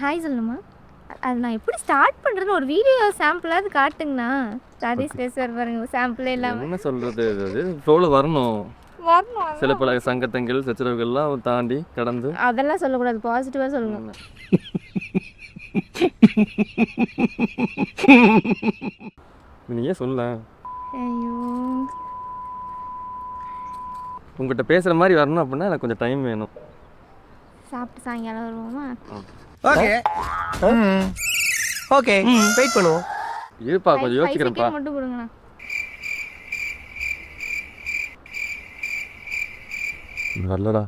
Hi சொல்லணுமா? அது நான் எப்படி ஸ்டார்ட் பண்ணுறதுன்னு ஒரு வீடியோ சாம்பிளாவது காட்டுங்கண்ணா. ஸ்டாடிஸ் பேசுவார் பாருங்க, சாம்பிளே இல்லாமல். என்ன சொல்கிறது, அது ஃப்ளோவில் வரணும். சில பல சங்கத்தங்கள் சச்சரவுகள்லாம் தாண்டி கடந்து அதெல்லாம் சொல்லக்கூடாது, பாசிட்டிவாக சொல்லணும். நீயே சொல்ல. ஐயோ, உங்கள்கிட்ட பேசுகிற மாதிரி வரணும் அப்படின்னா எனக்கு கொஞ்சம் டைம் வேணும். சாப்பிட்டு சாயங்காலம் வருவோமா? ஓகே ஓகே, வெயிட் பண்ணுவோம். இருப்பா, கொஞ்சம் யோசிக்கிறேன்ப்பா. மட்டும் கொடுங்கண்ணா. வரலடா.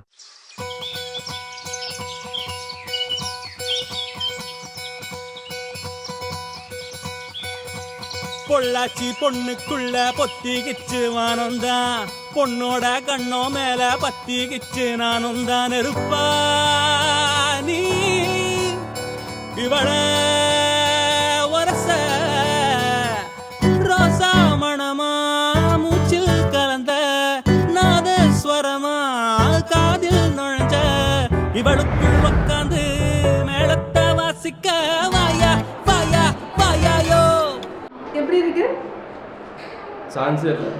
பொள்ளாச்சி பொண்ணுக்குள்ள பொத்திக்கிச்சு வானந்தான், பொண்ணோட கண்ணோ மேல பத்திக்கிச்சு நானும் தான் இருப்பா. நீ இவள வரச ரோசா மணமா மூச்சில் கலந்த நாதஸ்வரமா காதில் நுழைஞ்ச இவளுக்குள் உக்காந்து மேளத்தை வாசிக்க வாயா வாயா வாயாயோ. எப்படி இருக்கு? சான்ஸே இல்லை.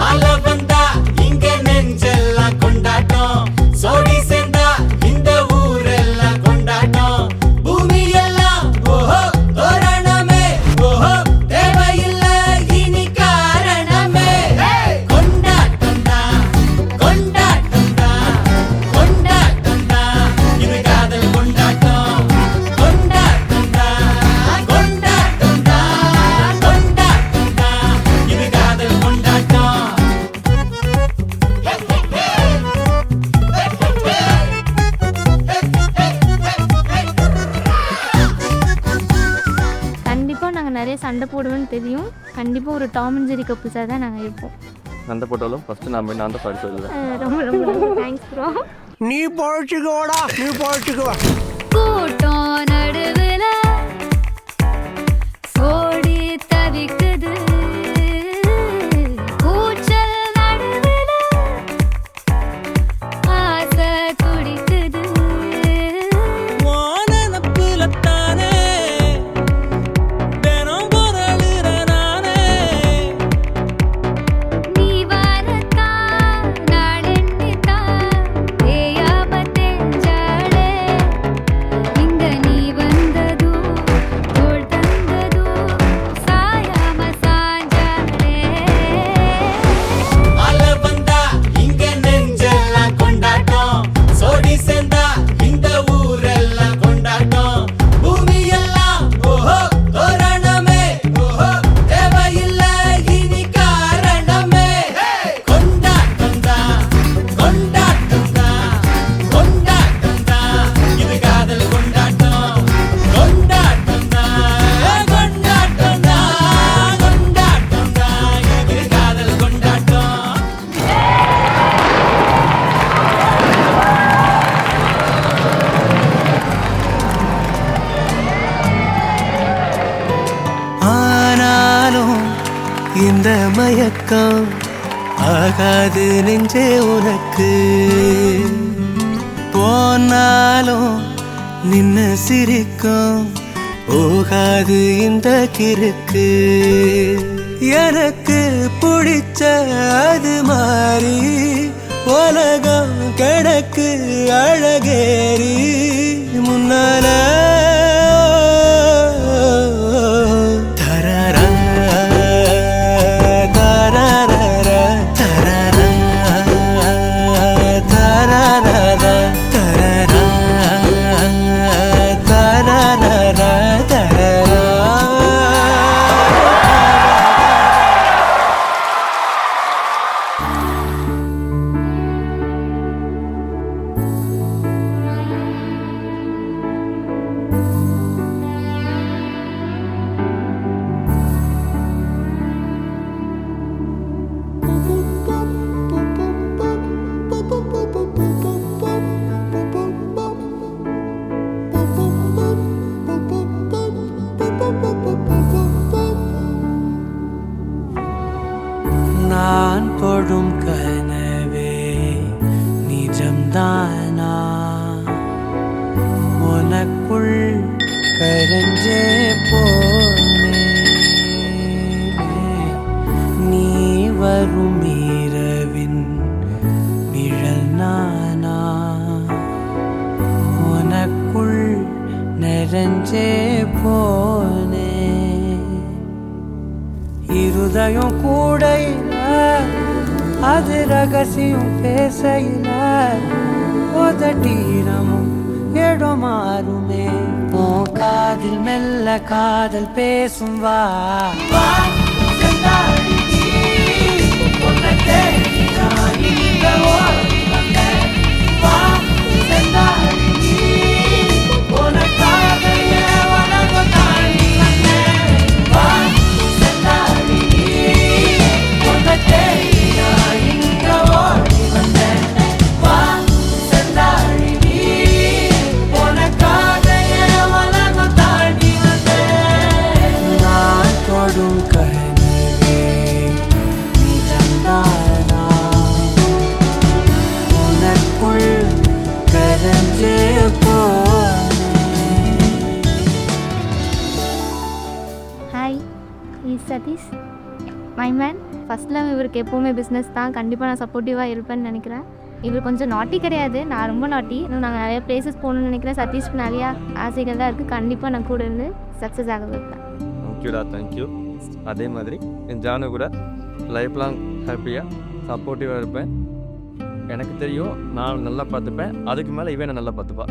மழை வந்தா இங்க நெஞ்செல்லாம் கொண்டாட்டம், சோடி சேர்ந்தா இந்த ஊரெல்லாம் கொண்டாட்டம், பூமி எல்லாம் ஓஹோ தோரணமே, ஓஹோ தேவையில்லை இனி காரணமே. கொண்டாட்டம் தான் கொண்டாட்டம் தான் கொண்டாட்டம் தான், இது காதல் கொண்டாட்டம். கொண்டாட்டம் தான் கொண்டாட்டம் தான் கொண்டாட்டம் தான், இது காதல் கொண்டாட்டம். கண்டிப்பாக நாங்கள் நிறைய சண்டை போடுவோன்னு தெரியும். கண்டிப்பாக ஒரு டாம் அண்ட் ஜெரி கப்புள்ஸாக தான் நாங்கள் இருப்போம். சண்டை போட்டாலும் ஃபஸ்ட்டு நான் தான் படிச்சு வருவேன். ரொம்ப ரொம்ப ரொம்ப தேங்க்ஸ் ப்ரோ. நீ பழச்சுக்கோடா, நீ பழச்சுக்குவா. கூட்டம் நடுவுல சோடி தவிக்குது, கூச்சல் நடுவுல ஆசை துடிக்குது. வானப்புலத்தானே தினம் பொருளுற நானே, நீ வரத்தான் நாளெண்ணித்தான் தேயாம தெஞ்சாளே, இங்க நீ வந்ததும் தோள் தந்ததும் சாயாம சாஞ்சாளே. மழை வந்தா இங்க நெஞ்செல்லாம் கொண்டாட்டம், சோடி சேர்ந்தா இந்த ஊரெல்லாம் கொண்டாட்டம், பூமி எல்லாம் ஓஹோ தோரணமே, ஓஹோ தேவையில்லை இனி காரணமே. கொண்டாட்டம் தான் கொண்டாட்டம் தான் கொண்டாட்டம் தான், இது காதல் கொண்டாட்டம். கொண்டாட்டம் தான் கொண்டாட்டம் தான் கொண்டாட்டம் தான், இது காதல் கொண்டாட்டம். ஆனாலும் இந்த மயக்கம் ஆகாது நெஞ்சே உனக்கு, போனாலும் நின்னு சிரிக்கும் போகாது இந்த கிறுக்கு. எனக்கு பிடிச்ச அது மாறி உலகம் கிடக்கு அழகேறி முன்னால. தரரா, தரரரா, தரரா, தரரரா, தரரா, தரரரா, தரரா. நான் தொடும் கனவே நிஜம்தானா, உதயம் கூடையில அது ரகசியம் பேசையில உதட்டீரமும் இடம் மாறுமே உன் காதில் மெல்ல காதல் பேசும் வா வா, செந்தாழி நீ, உன்னை தேடி நான் இங்க ஓடி வந்தேன். வா, செந்தாழி நீ, உனக்காக என் உலகம் தாண்டி வந்தேன். வா, செந்தாழி நீ, உன்னை தேடி நான் இங்க ஓடி வந்தேன். வா, செந்தாழி நீ, உனக்காக என் உலகம் தாண்டி வந்தேன். நான் தொடும் கனவே நிஜம்தானா? உனக்குள் கரைஞ்சே போனேன். Hi is Satish my man. First love இவருக்கு எப்போவுமே பிஸ்னஸ் தான். கண்டிப்பாக நான் சப்போர்ட்டிவாக இருப்பேன்னு நினைக்கிறேன். இவர் கொஞ்சம் நாட்டி கிடையாது, நான் ரொம்ப நாட்டி. இன்னும் நாங்கள் நிறைய பிளேசஸ் போகணும்னு நினைக்கிறேன். சதீஷ்க்கு நிறையா ஆசைகள் தான் இருக்குது. கண்டிப்பாக நான் கூட இருந்து சக்ஸஸ் ஆக வைப்பேன். தேங்க்யூடா, தேங்க்யூ. அதே மாதிரி என் ஜானு கூட லைஃப் லாங் ஹாப்பியாக சப்போர்ட்டிவாக இருப்பேன். எனக்கு தெரியும் நான் நல்லா பார்த்துப்பேன், அதுக்கு மேலே இவன் என்ன நல்லா பார்த்துப்பா.